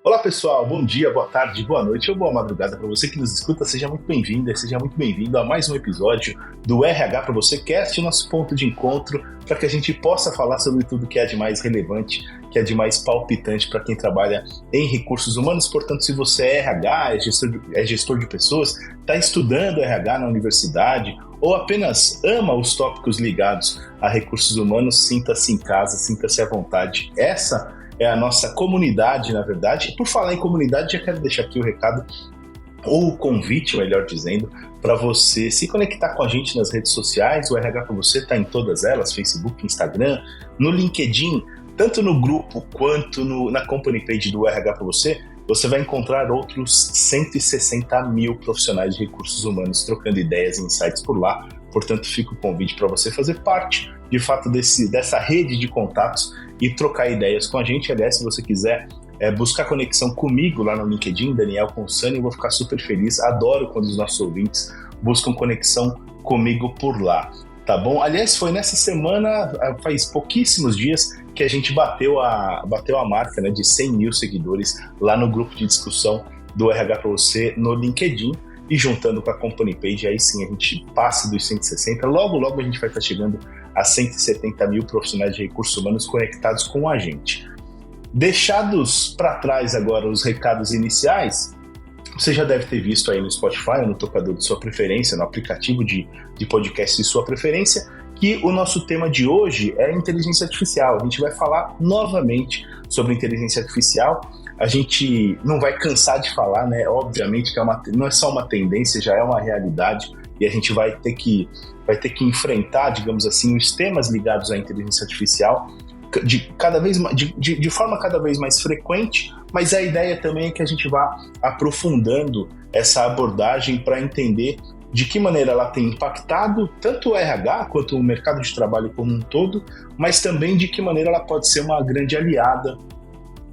Olá pessoal, bom dia, boa tarde, boa noite ou boa madrugada para você que nos escuta. Seja muito bem-vinda, seja muito bem-vindo a mais um episódio do RH para você Cast, nosso ponto de encontro para que a gente possa falar sobre tudo que é de mais relevante, que é de mais palpitante para quem trabalha em recursos humanos. Portanto, se você é RH, é gestor de pessoas, está estudando RH na universidade ou apenas ama os tópicos ligados a recursos humanos, sinta-se em casa, sinta-se à vontade. Essa é a nossa comunidade, na verdade. E por falar em comunidade, já quero deixar aqui o recado, ou o convite, melhor dizendo, para você se conectar com a gente nas redes sociais. O RH para você está em todas elas, Facebook, Instagram, no LinkedIn, tanto no grupo quanto na company page do RH para você. Você vai encontrar outros 160 mil profissionais de recursos humanos trocando ideias e insights por lá. Portanto, fica o convite para você fazer parte, de fato, dessa rede de contatos e trocar ideias com a gente. Aliás, se você quiser buscar conexão comigo lá no LinkedIn, Daniel Consani, eu vou ficar super feliz. Adoro quando os nossos ouvintes buscam conexão comigo por lá, tá bom? Aliás, foi nessa semana, faz pouquíssimos dias, que a gente bateu a marca, né, de 100 mil seguidores lá no grupo de discussão do RH para você no LinkedIn. E juntando com a company page, aí sim a gente passa dos 160. Logo a gente vai estar chegando a 170 mil profissionais de recursos humanos conectados com a gente. Deixados para trás agora os recados iniciais, você já deve ter visto aí no Spotify, ou no tocador de sua preferência, no aplicativo de podcast de sua preferência, que o nosso tema de hoje é inteligência artificial. A gente vai falar novamente sobre inteligência artificial. A gente não vai cansar de falar, né? Obviamente que não é só uma tendência, já é uma realidade, e a gente vai ter que enfrentar, digamos assim, os temas ligados à inteligência artificial de forma cada vez mais frequente, mas a ideia também é que a gente vá aprofundando essa abordagem para entender de que maneira ela tem impactado tanto o RH quanto o mercado de trabalho como um todo, mas também de que maneira ela pode ser uma grande aliada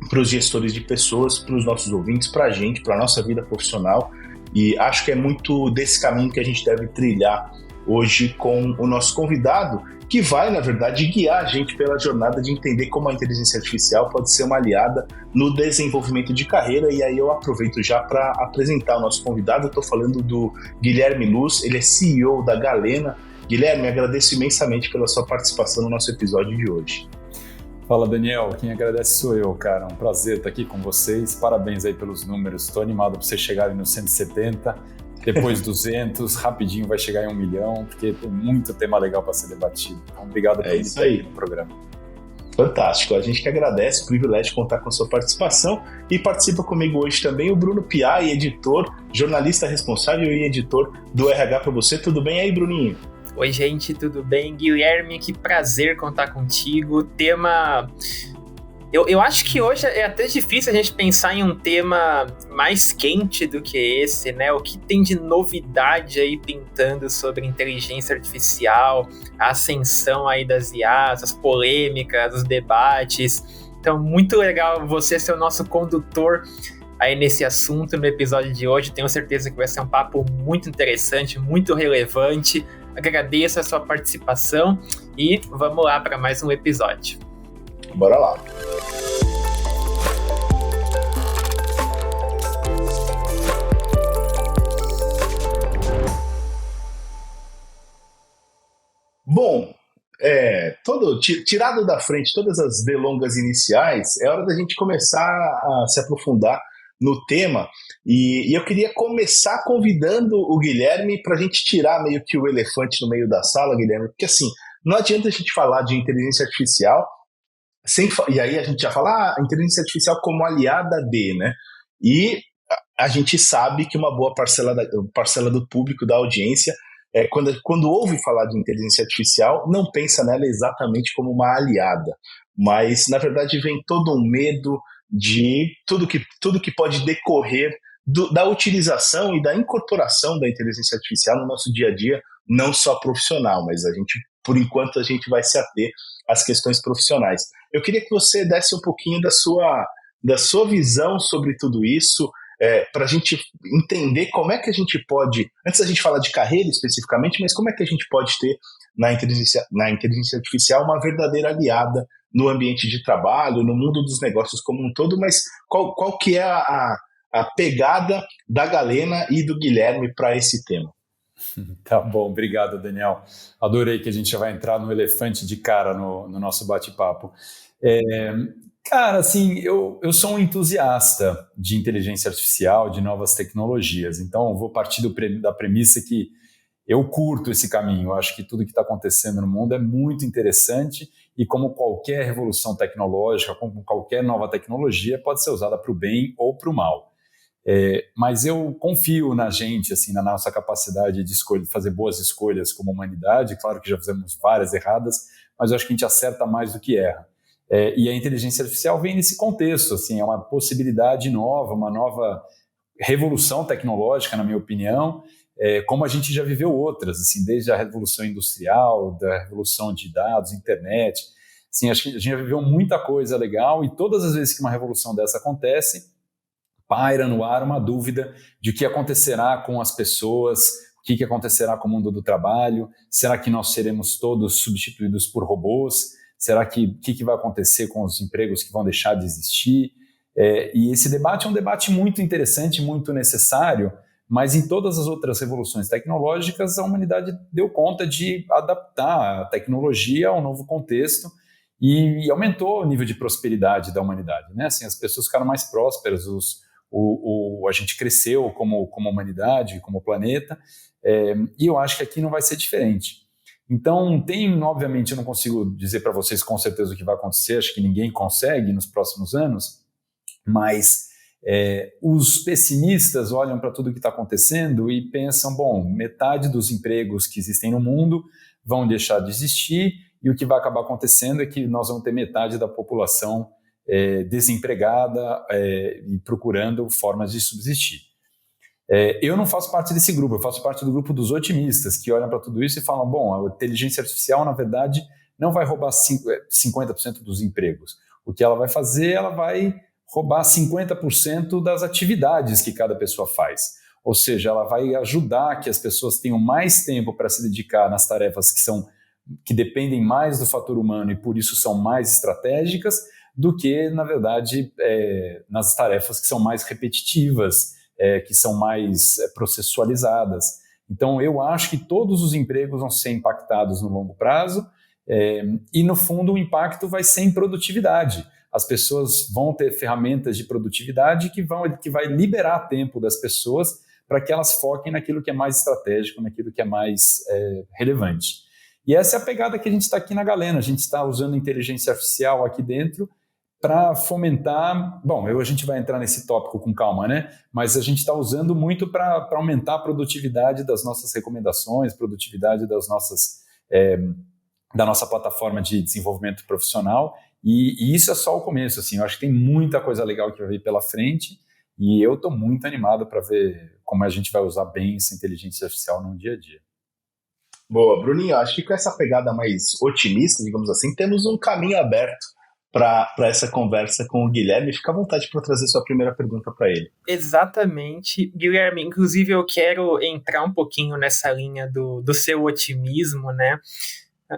para os gestores de pessoas, para os nossos ouvintes, para a gente, para a nossa vida profissional. E acho que é muito desse caminho que a gente deve trilhar hoje com o nosso convidado, que vai, na verdade, guiar a gente pela jornada de entender como a inteligência artificial pode ser uma aliada no desenvolvimento de carreira. E aí eu aproveito já para apresentar o nosso convidado. Eu estou falando do Guilherme Luz, ele é CEO da Galena. Guilherme, agradeço imensamente pela sua participação no nosso episódio de hoje. Fala, Daniel, quem agradece sou eu, cara, um prazer estar aqui com vocês, parabéns aí pelos números, estou animado para vocês chegarem nos 170, depois 200, rapidinho vai chegar em 1 milhão, porque tem muito tema legal para ser debatido, então obrigado por estar aí no programa. Fantástico, a gente que agradece, o privilégio de contar com a sua participação. E participa comigo hoje também o Bruno Piai, editor, jornalista responsável e editor do RH para você. Tudo bem aí, Bruninho? Oi, gente, tudo bem? Guilherme, que prazer contar contigo. Tema... Eu acho que hoje é até difícil a gente pensar em um tema mais quente do que esse, né? O que tem de novidade aí pintando sobre inteligência artificial, a ascensão aí das IAs, as polêmicas, os debates. Então, muito legal você ser o nosso condutor aí nesse assunto no episódio de hoje. Tenho certeza que vai ser um papo muito interessante, muito relevante. Agradeço a sua participação e vamos lá para mais um episódio. Bora lá. Bom, tirado da frente todas as delongas iniciais, é hora da gente começar a se aprofundar no tema, e eu queria começar convidando o Guilherme para a gente tirar meio que o elefante no meio da sala, Guilherme, porque assim, não adianta a gente falar de inteligência artificial, e aí a gente já fala a inteligência artificial como aliada de, né? E a gente sabe que uma boa parcela do público, da audiência, quando ouve falar de inteligência artificial, não pensa nela exatamente como uma aliada, mas na verdade vem todo um medo de tudo que pode decorrer da utilização e da incorporação da inteligência artificial no nosso dia a dia, não só profissional, mas por enquanto a gente vai se ater às questões profissionais. Eu queria que você desse um pouquinho da sua visão sobre tudo isso, para a gente entender como é que a gente pode, antes da gente falar de carreira especificamente, mas como é que a gente pode ter na inteligência artificial uma verdadeira aliada no ambiente de trabalho, no mundo dos negócios como um todo, mas qual que é a pegada da Galena e do Guilherme para esse tema? Tá bom, obrigado, Daniel. Adorei que a gente já vai entrar no elefante de cara no nosso bate-papo. Cara, assim, eu sou um entusiasta de inteligência artificial, de novas tecnologias, então eu vou partir da premissa que eu curto esse caminho. Eu acho que tudo que está acontecendo no mundo é muito interessante e, como qualquer revolução tecnológica, como qualquer nova tecnologia, pode ser usada para o bem ou para o mal. Mas eu confio na gente, assim, na nossa capacidade de fazer boas escolhas como humanidade. Claro que já fizemos várias erradas, mas eu acho que a gente acerta mais do que erra. E a inteligência artificial vem nesse contexto, assim, é uma possibilidade nova, uma nova revolução tecnológica, na minha opinião, como a gente já viveu outras, assim, desde a revolução industrial, da revolução de dados, internet. Assim, acho que a gente já viveu muita coisa legal, e todas as vezes que uma revolução dessa acontece, paira no ar uma dúvida de o que acontecerá com as pessoas, o que acontecerá com o mundo do trabalho, será que nós seremos todos substituídos por robôs, será que vai acontecer com os empregos que vão deixar de existir? E esse debate é um debate muito interessante, muito necessário, mas em todas as outras revoluções tecnológicas a humanidade deu conta de adaptar a tecnologia a um novo contexto e aumentou o nível de prosperidade da humanidade, né? Assim, as pessoas ficaram mais prósperas, a gente cresceu como humanidade, como planeta, e eu acho que aqui não vai ser diferente. Então, obviamente, eu não consigo dizer para vocês com certeza o que vai acontecer, acho que ninguém consegue nos próximos anos, mas os pessimistas olham para tudo o que está acontecendo e pensam, bom, metade dos empregos que existem no mundo vão deixar de existir, e o que vai acabar acontecendo é que nós vamos ter metade da população desempregada e procurando formas de subsistir. Eu não faço parte desse grupo, eu faço parte do grupo dos otimistas, que olham para tudo isso e falam, bom, a inteligência artificial, na verdade, não vai roubar 50% dos empregos. O que ela vai fazer, ela vai roubar 50% das atividades que cada pessoa faz. Ou seja, ela vai ajudar que as pessoas tenham mais tempo para se dedicar nas tarefas que dependem mais do fator humano e por isso são mais estratégicas, do que, na verdade, nas tarefas que são mais repetitivas, que são mais processualizadas. Então, eu acho que todos os empregos vão ser impactados no longo prazo e, no fundo, o impacto vai ser em produtividade. As pessoas vão ter ferramentas de produtividade que vai liberar tempo das pessoas para que elas foquem naquilo que é mais estratégico, naquilo que é mais relevante. E essa é a pegada que a gente está aqui na Galena. A gente está usando inteligência artificial aqui dentro para fomentar... Bom, a gente vai entrar nesse tópico com calma, né? Mas a gente está usando muito para aumentar a produtividade das nossas recomendações, produtividade da nossa plataforma de desenvolvimento profissional. E isso é só o começo, assim. Eu acho que tem muita coisa legal que vai vir pela frente e eu estou muito animado para ver como a gente vai usar bem essa inteligência artificial no dia a dia. Boa, Bruninho, acho que com essa pegada mais otimista, digamos assim, temos um caminho aberto para essa conversa com o Guilherme. Fica à vontade para trazer sua primeira pergunta para ele. Exatamente. Guilherme, inclusive eu quero entrar um pouquinho nessa linha do seu otimismo, né?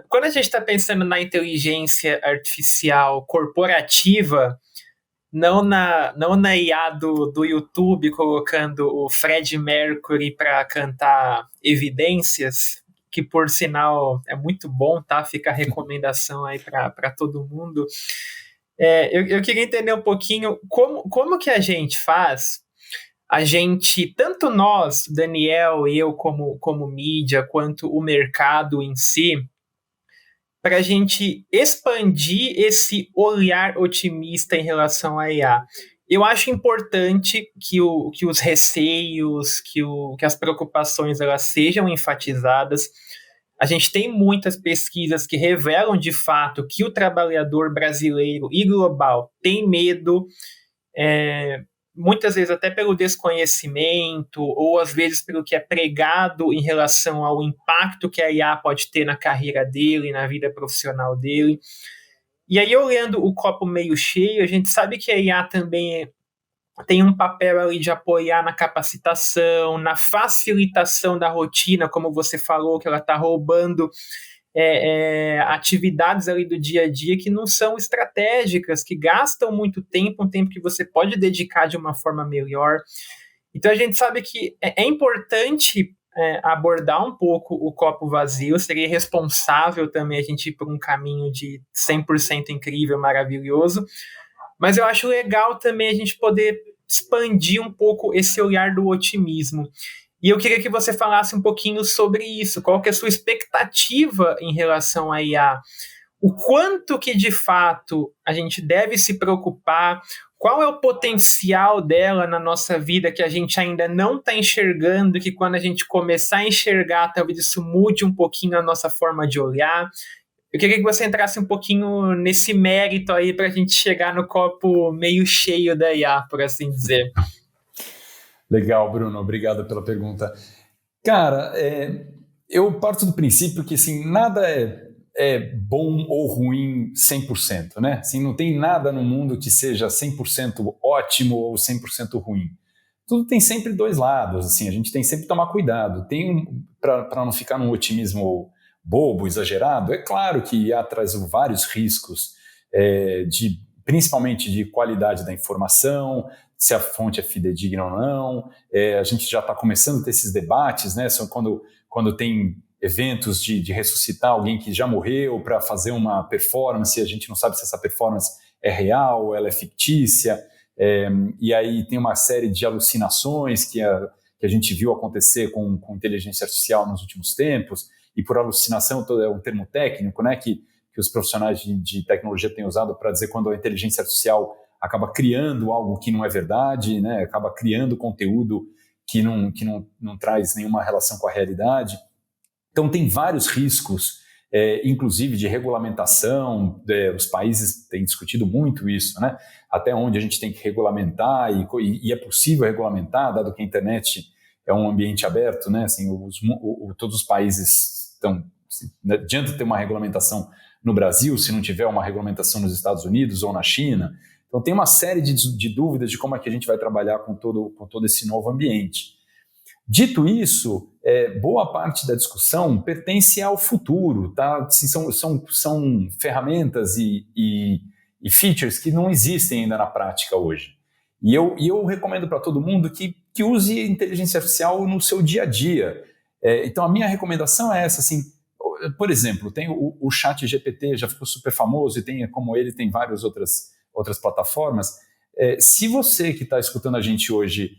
Quando a gente está pensando na inteligência artificial corporativa, não na IA do YouTube colocando o Fred Mercury para cantar Evidências, que por sinal é muito bom, tá? Fica a recomendação aí para todo mundo. Eu queria entender um pouquinho como que a gente faz, tanto nós, Daniel e eu como mídia, quanto o mercado em si, para a gente expandir esse olhar otimista em relação à IA. Eu acho importante que os receios, que as preocupações elas sejam enfatizadas. A gente tem muitas pesquisas que revelam, de fato, que o trabalhador brasileiro e global tem medo, muitas vezes até pelo desconhecimento, ou às vezes pelo que é pregado em relação ao impacto que a IA pode ter na carreira dele, na vida profissional dele. E aí, olhando o copo meio cheio, a gente sabe que a IA também tem um papel ali de apoiar na capacitação, na facilitação da rotina, como você falou, que ela está roubando atividades ali do dia a dia que não são estratégicas, que gastam muito tempo, um tempo que você pode dedicar de uma forma melhor. Então a gente sabe que é importante abordar um pouco o copo vazio, seria irresponsável também a gente ir por um caminho de 100% incrível, maravilhoso, mas eu acho legal também a gente poder expandir um pouco esse olhar do otimismo. E eu queria que você falasse um pouquinho sobre isso. Qual que é a sua expectativa em relação à IA? O quanto que, de fato, a gente deve se preocupar? Qual é o potencial dela na nossa vida que a gente ainda não está enxergando, que quando a gente começar a enxergar, talvez isso mude um pouquinho a nossa forma de olhar? Eu queria que você entrasse um pouquinho nesse mérito aí para a gente chegar no copo meio cheio da IA, por assim dizer. Legal, Bruno. Obrigado pela pergunta. Cara, eu parto do princípio que assim, nada é bom ou ruim 100%, né? Assim, não tem nada no mundo que seja 100% ótimo ou 100% ruim. Tudo tem sempre dois lados, assim, a gente tem sempre que tomar cuidado. Para não ficar num otimismo bobo, exagerado, é claro que IA traz vários riscos, principalmente de qualidade da informação, se a fonte é fidedigna ou não. A gente já está começando a ter esses debates, né? Quando tem eventos de ressuscitar alguém que já morreu para fazer uma performance, a gente não sabe se essa performance é real, ela é fictícia, e aí tem uma série de alucinações que a gente viu acontecer com inteligência artificial nos últimos tempos, e por alucinação é um termo técnico, né, que os profissionais de tecnologia têm usado para dizer quando a inteligência artificial acaba criando algo que não é verdade, né, acaba criando conteúdo que não traz nenhuma relação com a realidade. Então, tem vários riscos, inclusive de regulamentação. Os países têm discutido muito isso, né? Até onde a gente tem que regulamentar e é possível regulamentar, dado que a internet é um ambiente aberto, né? Assim, todos os países estão... Não adianta ter uma regulamentação no Brasil se não tiver uma regulamentação nos Estados Unidos ou na China. Então, tem uma série de dúvidas de como é que a gente vai trabalhar com todo esse novo ambiente. Dito isso, boa parte da discussão pertence ao futuro, tá? Assim, são ferramentas e features que não existem ainda na prática hoje. E eu recomendo para todo mundo que use inteligência artificial no seu dia a dia. Então, a minha recomendação é essa, assim, por exemplo, tem o ChatGPT, já ficou super famoso, e como ele tem várias outras plataformas. Se você que está escutando a gente hoje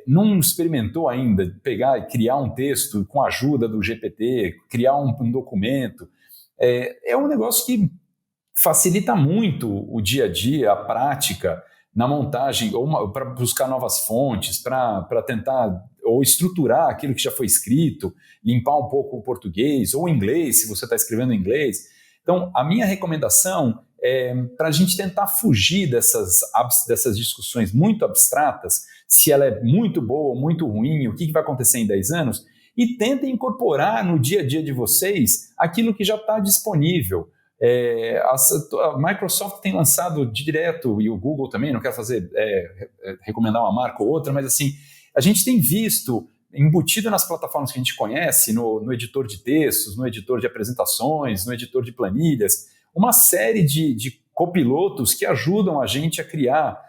não experimentou ainda pegar e criar um texto com a ajuda do GPT, criar um documento, é um negócio que facilita muito o dia a dia, a prática, na montagem, ou para buscar novas fontes, para tentar ou estruturar aquilo que já foi escrito, limpar um pouco o português ou o inglês, se você está escrevendo em inglês. Então, a minha recomendação para a gente tentar fugir dessas discussões muito abstratas, se ela é muito boa ou muito ruim, o que vai acontecer em 10 anos, e tentem incorporar no dia a dia de vocês aquilo que já está disponível. A Microsoft tem lançado direto, e o Google também, não quero recomendar uma marca ou outra, mas assim, a gente tem visto, embutido nas plataformas que a gente conhece, no editor de textos, no editor de apresentações, no editor de planilhas, uma série de copilotos que ajudam a gente a criar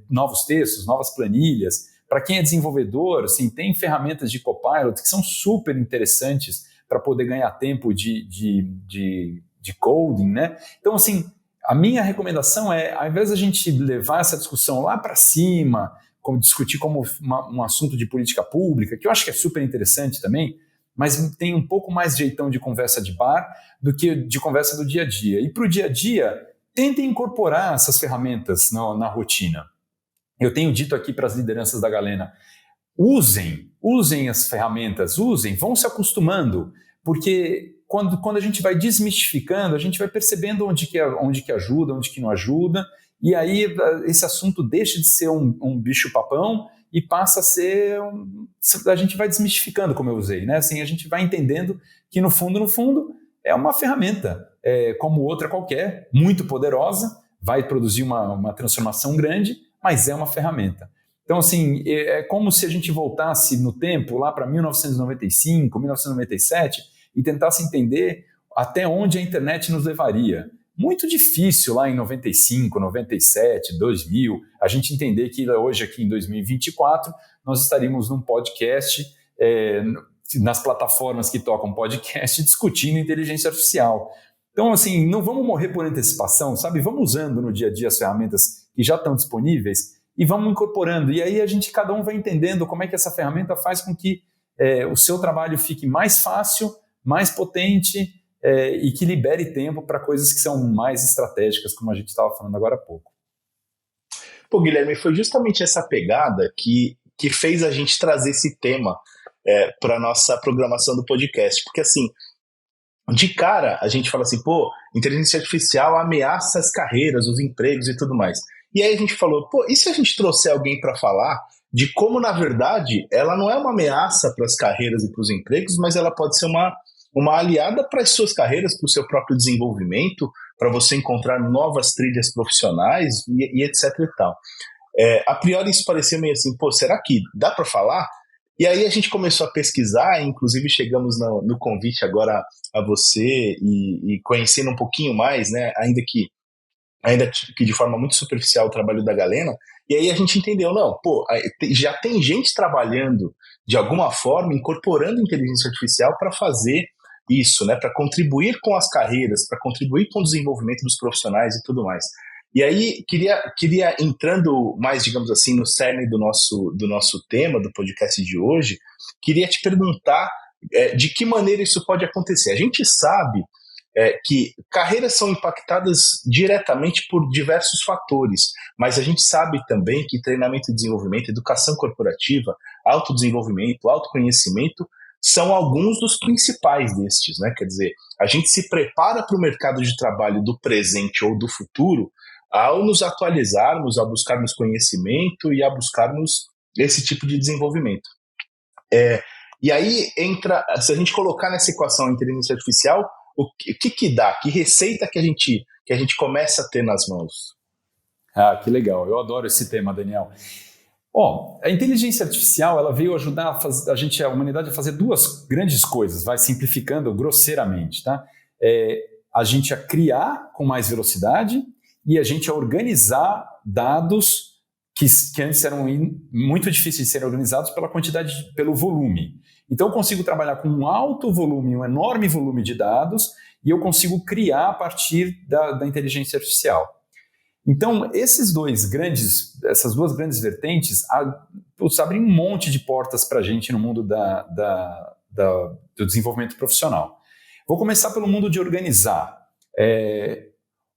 novos textos, novas planilhas. Para quem é desenvolvedor, assim, tem ferramentas de copilot que são super interessantes para poder ganhar tempo de coding, né? Então, assim, a minha recomendação ao invés da gente levar essa discussão lá para cima, discutir como um assunto de política pública, que eu acho que é super interessante também, mas tem um pouco mais jeitão de conversa de bar do que de conversa do dia a dia. E para o dia a dia, tentem incorporar essas ferramentas na rotina. Eu tenho dito aqui para as lideranças da Galena, usem as ferramentas, vão se acostumando, porque quando a gente vai desmistificando, a gente vai percebendo onde que ajuda, onde que não ajuda, e aí esse assunto deixa de ser um bicho-papão e passa a ser... A gente vai desmistificando, como eu usei, né? Assim, a gente vai entendendo que, no fundo, é uma ferramenta, como outra qualquer, muito poderosa, vai produzir uma transformação grande, mas é uma ferramenta. Então, assim, é como se a gente voltasse no tempo, lá para 1995, 1997, e tentasse entender até onde a internet nos levaria. Muito difícil lá em 95, 97, 2000, a gente entender que hoje, aqui em 2024, nós estaríamos num podcast, nas plataformas que tocam podcast, discutindo inteligência artificial. Então, assim, não vamos morrer por antecipação, sabe? Vamos usando no dia a dia as ferramentas que já estão disponíveis e vamos incorporando. E aí cada um vai entendendo como é que essa ferramenta faz com que o seu trabalho fique mais fácil, mais potente e que libere tempo para coisas que são mais estratégicas, como a gente estava falando agora há pouco. Pô, Guilherme, foi justamente essa pegada que fez a gente trazer esse tema para a nossa programação do podcast. Porque, assim, de cara, a gente fala assim, pô, inteligência artificial ameaça as carreiras, os empregos e tudo mais. E aí a gente falou, pô, e se a gente trouxer alguém para falar de como, na verdade, ela não é uma ameaça para as carreiras e para os empregos, mas ela pode ser uma aliada para as suas carreiras, para o seu próprio desenvolvimento, para você encontrar novas trilhas profissionais e etc e tal. A priori isso parecia meio assim, pô, será que dá para falar? E aí a gente começou a pesquisar, inclusive chegamos no convite agora a você e conhecendo um pouquinho mais, né, ainda que de forma muito superficial o trabalho da Galena, e aí a gente entendeu, não, pô, já tem gente trabalhando de alguma forma, incorporando inteligência artificial para fazer isso, né, para contribuir com as carreiras, para contribuir com o desenvolvimento dos profissionais e tudo mais. E aí, queria entrando mais, digamos assim, no cerne do nosso tema, do podcast de hoje, queria te perguntar de que maneira isso pode acontecer. A gente sabe que carreiras são impactadas diretamente por diversos fatores, mas a gente sabe também que treinamento e desenvolvimento, educação corporativa, autodesenvolvimento, autoconhecimento são alguns dos principais destes, né? Quer dizer, a gente se prepara para o mercado de trabalho do presente ou do futuro ao nos atualizarmos, a buscarmos conhecimento e a buscarmos esse tipo de desenvolvimento. E aí entra, se a gente colocar nessa equação a inteligência artificial, o que dá? Que receita que a gente começa a ter nas mãos? Ah, que legal. Eu adoro esse tema, Daniel. A inteligência artificial ela veio ajudar a humanidade a fazer duas grandes coisas, vai simplificando grosseiramente, tá? A gente a criar com mais velocidade e a gente a organizar dados que antes eram muito difíceis de serem organizados pelo volume. Então eu consigo trabalhar com um alto volume, um enorme volume de dados e eu consigo criar a partir da inteligência artificial. Então, essas duas grandes vertentes abrem um monte de portas para a gente no mundo do desenvolvimento profissional. Vou começar pelo mundo de organizar.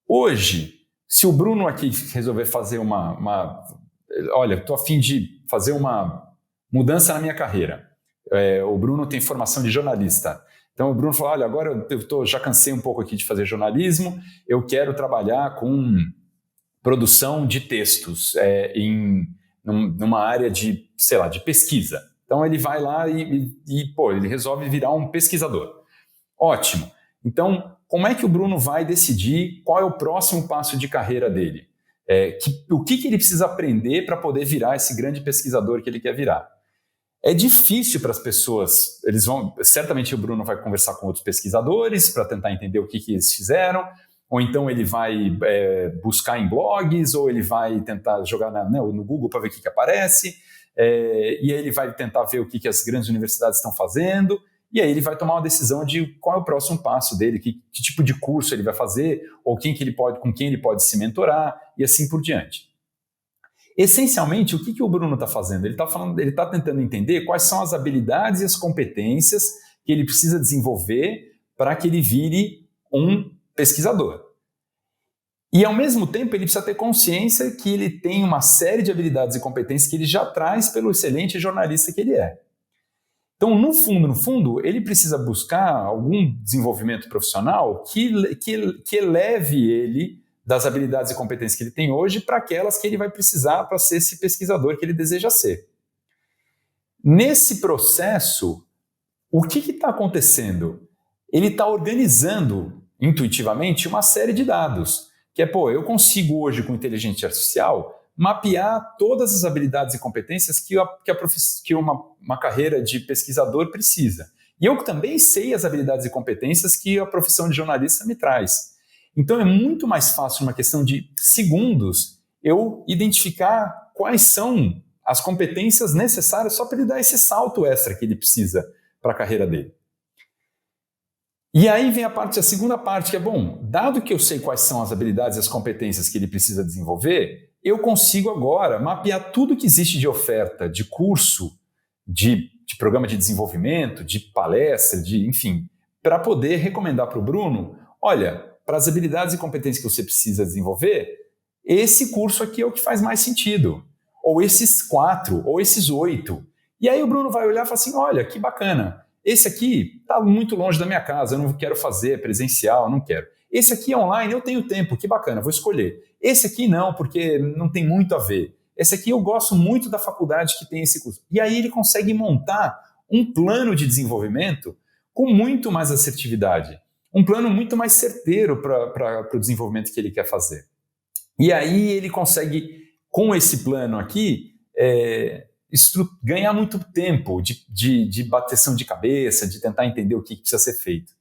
Hoje, se o Bruno aqui resolver fazer olha, estou a fim de fazer uma mudança na minha carreira. O Bruno tem formação de jornalista. Então, o Bruno falou, olha, agora já cansei um pouco aqui de fazer jornalismo, eu quero trabalhar com produção de textos numa área de pesquisa. Então ele vai lá e ele resolve virar um pesquisador. Ótimo. Então, como é que o Bruno vai decidir qual é o próximo passo de carreira dele? O que ele precisa aprender para poder virar esse grande pesquisador que ele quer virar? É difícil para as pessoas, certamente o Bruno vai conversar com outros pesquisadores para tentar entender o que eles fizeram, ou então ele vai buscar em blogs, ou ele vai tentar jogar no Google para ver o que aparece, e aí ele vai tentar ver o que as grandes universidades estão fazendo, e aí ele vai tomar uma decisão de qual é o próximo passo dele, que tipo de curso ele vai fazer, ou com quem ele pode se mentorar, e assim por diante. Essencialmente, o que o Bruno está fazendo? Ele está tentando entender quais são as habilidades e as competências que ele precisa desenvolver para que ele vire um pesquisador. E, ao mesmo tempo, ele precisa ter consciência que ele tem uma série de habilidades e competências que ele já traz pelo excelente jornalista que ele é. Então, no fundo, ele precisa buscar algum desenvolvimento profissional que eleve ele das habilidades e competências que ele tem hoje para aquelas que ele vai precisar para ser esse pesquisador que ele deseja ser. Nesse processo, o que está acontecendo? Ele está organizando intuitivamente uma série de dados, que eu consigo hoje com inteligência artificial mapear todas as habilidades e competências que uma carreira de pesquisador precisa. E eu também sei as habilidades e competências que a profissão de jornalista me traz. Então é muito mais fácil, uma questão de segundos, eu identificar quais são as competências necessárias só para ele dar esse salto extra que ele precisa para a carreira dele. E aí vem a segunda parte, que é, bom, dado que eu sei quais são as habilidades e as competências que ele precisa desenvolver, eu consigo agora mapear tudo que existe de oferta, de curso, de programa de desenvolvimento, de palestra, enfim, para poder recomendar para o Bruno, olha, para as habilidades e competências que você precisa desenvolver, esse curso aqui é o que faz mais sentido, ou esses 4, ou esses 8. E aí o Bruno vai olhar e falar assim, olha, que bacana, esse aqui está muito longe da minha casa, eu não quero fazer presencial, não quero. Esse aqui é online, eu tenho tempo, que bacana, vou escolher. Esse aqui não, porque não tem muito a ver. Esse aqui eu gosto muito da faculdade que tem esse curso. E aí ele consegue montar um plano de desenvolvimento com muito mais assertividade. Um plano muito mais certeiro para o desenvolvimento que ele quer fazer. E aí ele consegue, com esse plano aqui, ganhar muito tempo de bateção de cabeça, de tentar entender o que precisa ser feito.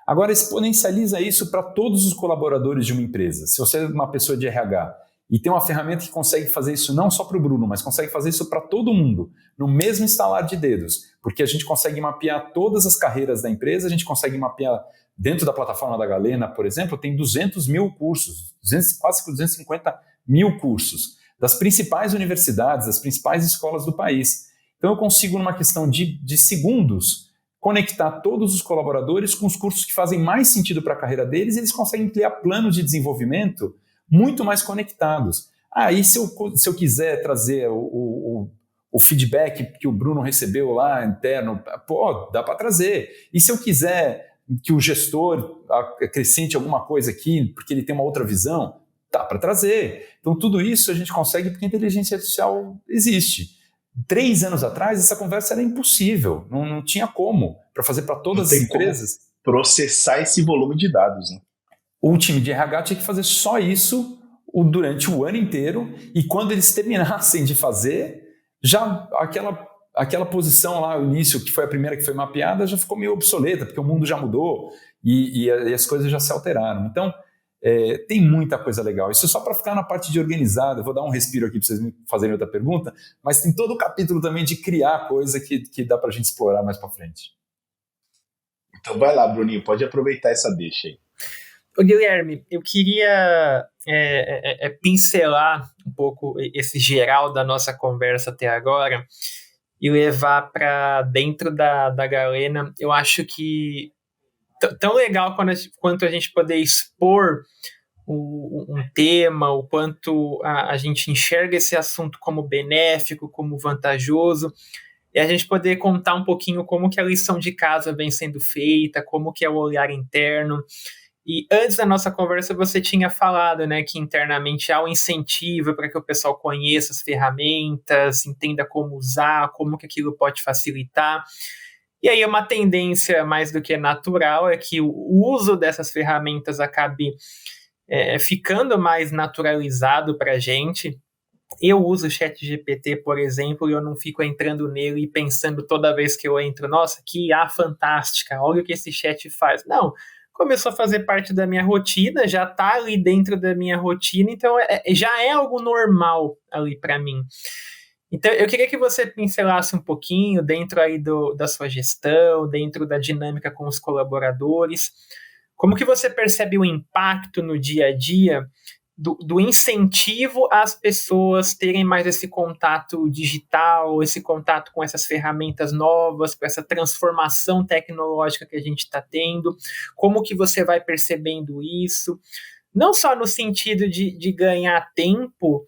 Agora, exponencializa isso para todos os colaboradores de uma empresa. Se você é uma pessoa de RH e tem uma ferramenta que consegue fazer isso não só para o Bruno, mas consegue fazer isso para todo mundo, no mesmo estalar de dedos, porque a gente consegue mapear todas as carreiras da empresa, a gente consegue mapear dentro da plataforma da Galena, por exemplo, tem 200 mil cursos, quase 250 mil cursos, das principais universidades, das principais escolas do país. Então eu consigo, numa questão de segundos, conectar todos os colaboradores com os cursos que fazem mais sentido para a carreira deles, e eles conseguem criar planos de desenvolvimento muito mais conectados. E se eu quiser trazer o feedback que o Bruno recebeu lá interno, dá para trazer. E se eu quiser que o gestor acrescente alguma coisa aqui, porque ele tem uma outra visão, dá para trazer. Então tudo isso a gente consegue porque a inteligência artificial existe. 3 anos atrás, essa conversa era impossível, não tinha como, para fazer para todas as empresas. Processar esse volume de dados, né? O time de RH tinha que fazer só isso durante o ano inteiro, e quando eles terminassem de fazer, já aquela posição lá, o início, que foi a primeira que foi mapeada, já ficou meio obsoleta, porque o mundo já mudou e as coisas já se alteraram. Então, tem muita coisa legal. Isso só para ficar na parte de organizada. Eu vou dar um respiro aqui para vocês me fazerem outra pergunta, mas tem todo o capítulo também de criar coisa que dá para a gente explorar mais para frente. Então vai lá, Bruninho, pode aproveitar essa deixa aí. Ô, Guilherme, eu queria pincelar um pouco esse geral da nossa conversa até agora e levar para dentro da Galena. Eu acho que tão legal quanto a gente poder expor um tema, o quanto a gente enxerga esse assunto como benéfico, como vantajoso, e a gente poder contar um pouquinho como que a lição de casa vem sendo feita, como que é o olhar interno. E antes da nossa conversa você tinha falado, né, que internamente há um incentivo para que o pessoal conheça as ferramentas, entenda como usar, como que aquilo pode facilitar. E aí uma tendência mais do que natural é que o uso dessas ferramentas acabe ficando mais naturalizado para a gente. Eu uso o ChatGPT, por exemplo, e eu não fico entrando nele e pensando toda vez que eu entro, nossa, que IA fantástica, olha o que esse chat faz. Não, começou a fazer parte da minha rotina, já está ali dentro da minha rotina, então já é algo normal ali para mim. Então, eu queria que você pincelasse um pouquinho dentro aí da sua gestão, dentro da dinâmica com os colaboradores, como que você percebe o impacto no dia a dia do incentivo às pessoas terem mais esse contato digital, esse contato com essas ferramentas novas, com essa transformação tecnológica que a gente está tendo, como que você vai percebendo isso, não só no sentido de ganhar tempo,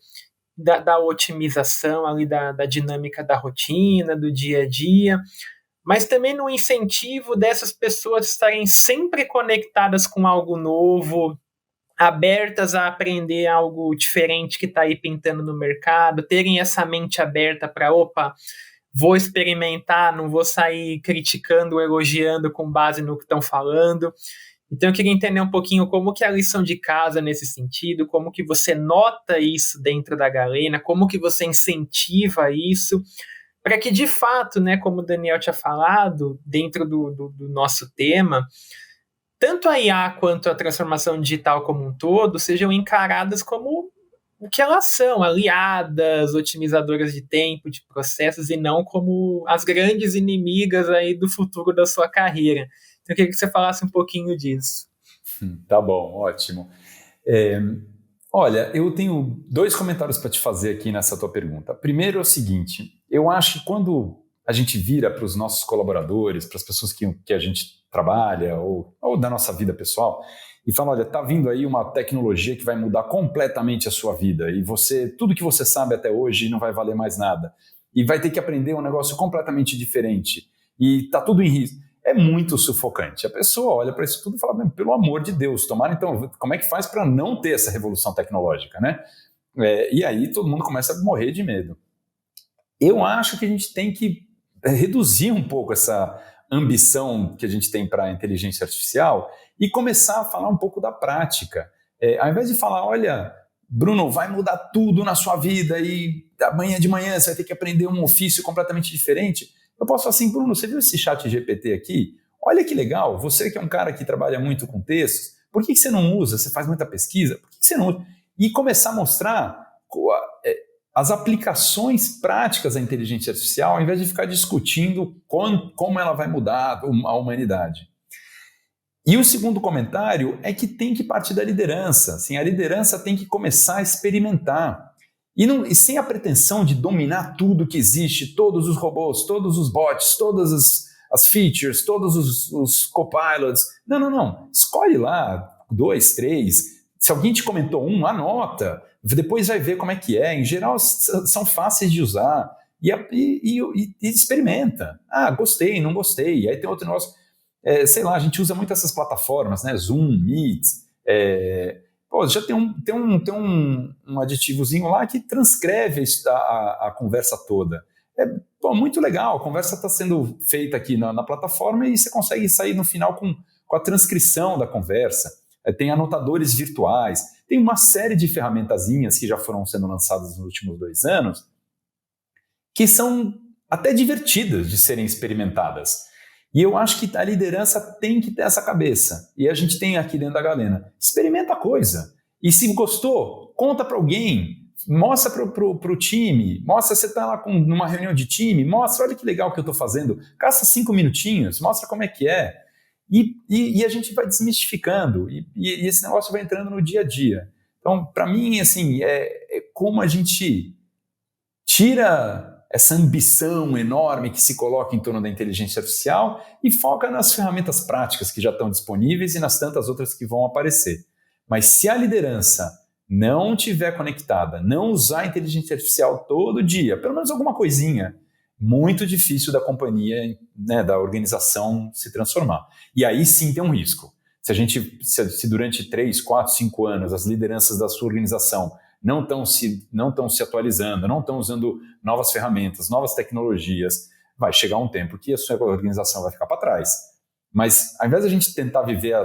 da otimização ali da dinâmica da rotina, do dia a dia, mas também no incentivo dessas pessoas estarem sempre conectadas com algo novo, abertas a aprender algo diferente que está aí pintando no mercado, terem essa mente aberta para, vou experimentar, não vou sair criticando ou elogiando com base no que estão falando. Então eu queria entender um pouquinho como que é a lição de casa nesse sentido, como que você nota isso dentro da Galena, como que você incentiva isso, para que de fato, né, como o Daniel tinha falado, dentro do nosso tema, tanto a IA quanto a transformação digital como um todo sejam encaradas como o que elas são, aliadas, otimizadoras de tempo, de processos, e não como as grandes inimigas aí do futuro da sua carreira. Então eu queria que você falasse um pouquinho disso. Tá bom, ótimo. Olha, eu tenho 2 comentários para te fazer aqui nessa tua pergunta. Primeiro é o seguinte, eu acho que quando a gente vira para os nossos colaboradores, para as pessoas que a gente trabalha ou da nossa vida pessoal, e fala, olha, tá vindo aí uma tecnologia que vai mudar completamente a sua vida e tudo que você sabe até hoje não vai valer mais nada e vai ter que aprender um negócio completamente diferente e tá tudo em risco. É muito sufocante. A pessoa olha para isso tudo e fala, pelo amor de Deus, tomara então, como é que faz para não ter essa revolução tecnológica, né? E aí todo mundo começa a morrer de medo. Eu acho que a gente tem que reduzir um pouco essa ambição que a gente tem para a inteligência artificial e começar a falar um pouco da prática. Ao invés de falar, olha, Bruno, vai mudar tudo na sua vida e amanhã de manhã você vai ter que aprender um ofício completamente diferente, eu posso falar assim, Bruno, você viu esse chat GPT aqui? Olha que legal, você que é um cara que trabalha muito com textos, por que você não usa? Você faz muita pesquisa, por que você não usa? E começar a mostrar as aplicações práticas da inteligência artificial, ao invés de ficar discutindo como ela vai mudar a humanidade. E o segundo comentário é que tem que partir da liderança. Assim, a liderança tem que começar a experimentar. E sem a pretensão de dominar tudo que existe, todos os robôs, todos os bots, todas as features, todos os copilots. Não. Escolhe lá 2, 3. Se alguém te comentou anota. Depois vai ver como é que é. Em geral, são fáceis de usar. E experimenta. Gostei, não gostei. Aí tem outro negócio. Sei lá, a gente usa muito essas plataformas, né? Zoom, Meet. Já tem um aditivozinho lá que transcreve a conversa toda. Muito legal. A conversa está sendo feita aqui na plataforma e você consegue sair no final com a transcrição da conversa. Tem anotadores virtuais. Tem uma série de ferramentazinhas que já foram sendo lançadas nos últimos 2 anos que são até divertidas de serem experimentadas. E eu acho que a liderança tem que ter essa cabeça. E a gente tem aqui dentro da Galena. Experimenta a coisa. E se gostou, conta para alguém. Mostra para o time. Mostra, você está lá numa reunião de time. Mostra, olha que legal que eu estou fazendo. Caça 5 minutinhos. Mostra como é que é. E a gente vai desmistificando. E esse negócio vai entrando no dia a dia. Então, para mim, assim, é como a gente tira essa ambição enorme que se coloca em torno da inteligência artificial e foca nas ferramentas práticas que já estão disponíveis e nas tantas outras que vão aparecer. Mas se a liderança não estiver conectada, não usar a inteligência artificial todo dia, pelo menos alguma coisinha, muito difícil da companhia, né, da organização se transformar. E aí sim tem um risco. Se durante 3, 4, 5 anos as lideranças da sua organização não estão se atualizando, não estão usando novas ferramentas, novas tecnologias, vai chegar um tempo que a sua organização vai ficar para trás. Mas ao invés de a gente tentar viver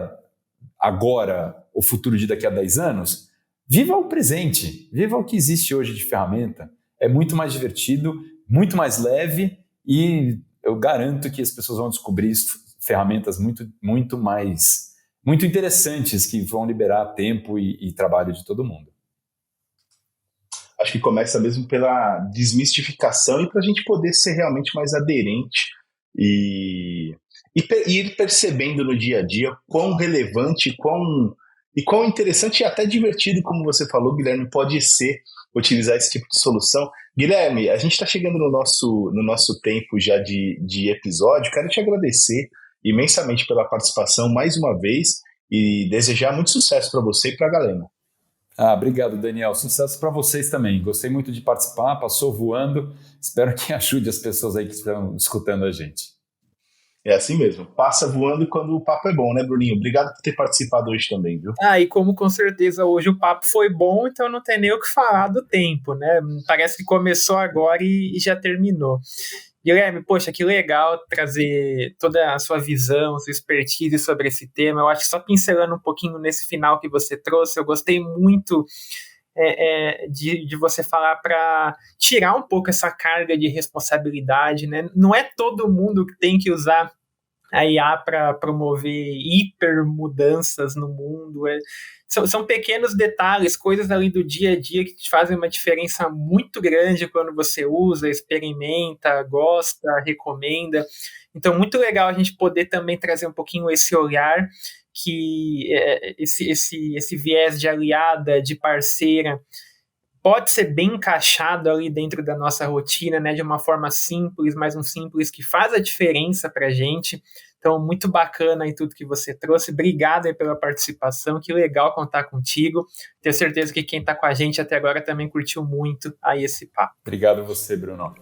agora o futuro de daqui a 10 anos, viva o presente, viva o que existe hoje de ferramenta. É muito mais divertido, muito mais leve e eu garanto que as pessoas vão descobrir ferramentas muito interessantes que vão liberar tempo e trabalho de todo mundo. Acho que começa mesmo pela desmistificação e para a gente poder ser realmente mais aderente e ir percebendo no dia a dia quão relevante, quão interessante e até divertido, como você falou, Guilherme, pode ser utilizar esse tipo de solução. Guilherme, a gente está chegando no nosso tempo já de episódio. Quero te agradecer imensamente pela participação mais uma vez e desejar muito sucesso para você e para a Galena. Obrigado, Daniel. Sucesso para vocês também. Gostei muito de participar, passou voando. Espero que ajude as pessoas aí que estão escutando a gente. É assim mesmo. Passa voando quando o papo é bom, né, Bruninho? Obrigado por ter participado hoje também, viu? E como com certeza hoje o papo foi bom, então não tem nem o que falar do tempo, né? Parece que começou agora e já terminou. Guilherme, poxa, que legal trazer toda a sua visão, sua expertise sobre esse tema. Eu acho que só pincelando um pouquinho nesse final que você trouxe, eu gostei muito de você falar para tirar um pouco essa carga de responsabilidade, né? Não é todo mundo que tem que usar a IA para promover hiper mudanças no mundo. São pequenos detalhes, coisas ali do dia a dia que te fazem uma diferença muito grande quando você usa, experimenta, gosta, recomenda. Então, muito legal a gente poder também trazer um pouquinho esse olhar, que esse viés de aliada, de parceira, pode ser bem encaixado ali dentro da nossa rotina, né, de uma forma simples, mas um simples que faz a diferença para a gente. Então, muito bacana aí tudo que você trouxe. Obrigado aí pela participação, que legal contar contigo. Tenho certeza que quem está com a gente até agora também curtiu muito aí esse papo. Obrigado a você, Bruno.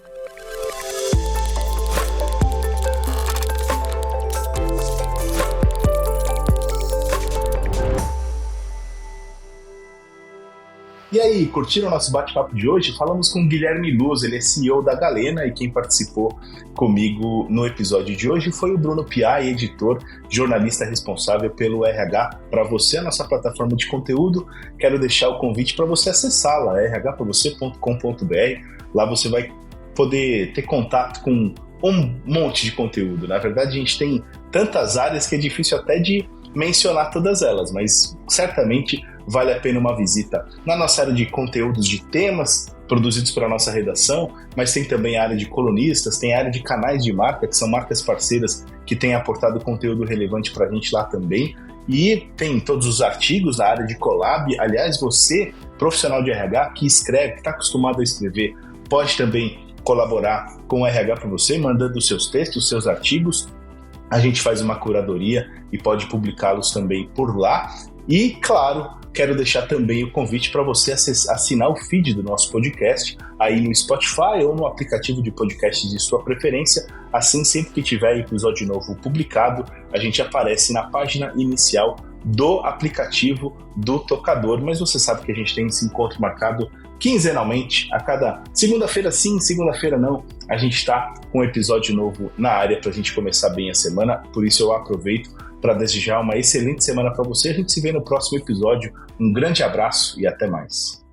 E aí, curtiram o nosso bate-papo de hoje? Falamos com o Guilherme Luz, ele é CEO da Galena, e quem participou comigo no episódio de hoje foi o Bruno Piai, editor, jornalista responsável pelo RH Pra Você, a nossa plataforma de conteúdo. Quero deixar o convite para você acessá-la, rhpravocê.com.br. Lá você vai poder ter contato com um monte de conteúdo. Na verdade, a gente tem tantas áreas que é difícil até de mencionar todas elas, mas certamente vale a pena uma visita na nossa área de conteúdos de temas produzidos pela nossa redação, mas tem também a área de colunistas, tem a área de canais de marca, que são marcas parceiras que têm aportado conteúdo relevante para a gente lá também, e tem todos os artigos na área de collab. Aliás, você, profissional de RH, que escreve, que está acostumado a escrever, pode também colaborar com o RH Pra Você, mandando seus textos, seus artigos. A gente faz uma curadoria e pode publicá-los também por lá. E, claro, quero deixar também o convite para você assinar o feed do nosso podcast aí no Spotify ou no aplicativo de podcast de sua preferência. Assim, sempre que tiver episódio novo publicado, a gente aparece na página inicial do aplicativo do tocador. Mas você sabe que a gente tem esse encontro marcado quinzenalmente, a cada segunda-feira sim, segunda-feira não, a gente está com um episódio novo na área para a gente começar bem a semana. Por isso eu aproveito para desejar uma excelente semana para você. A gente se vê no próximo episódio. Um grande abraço e até mais.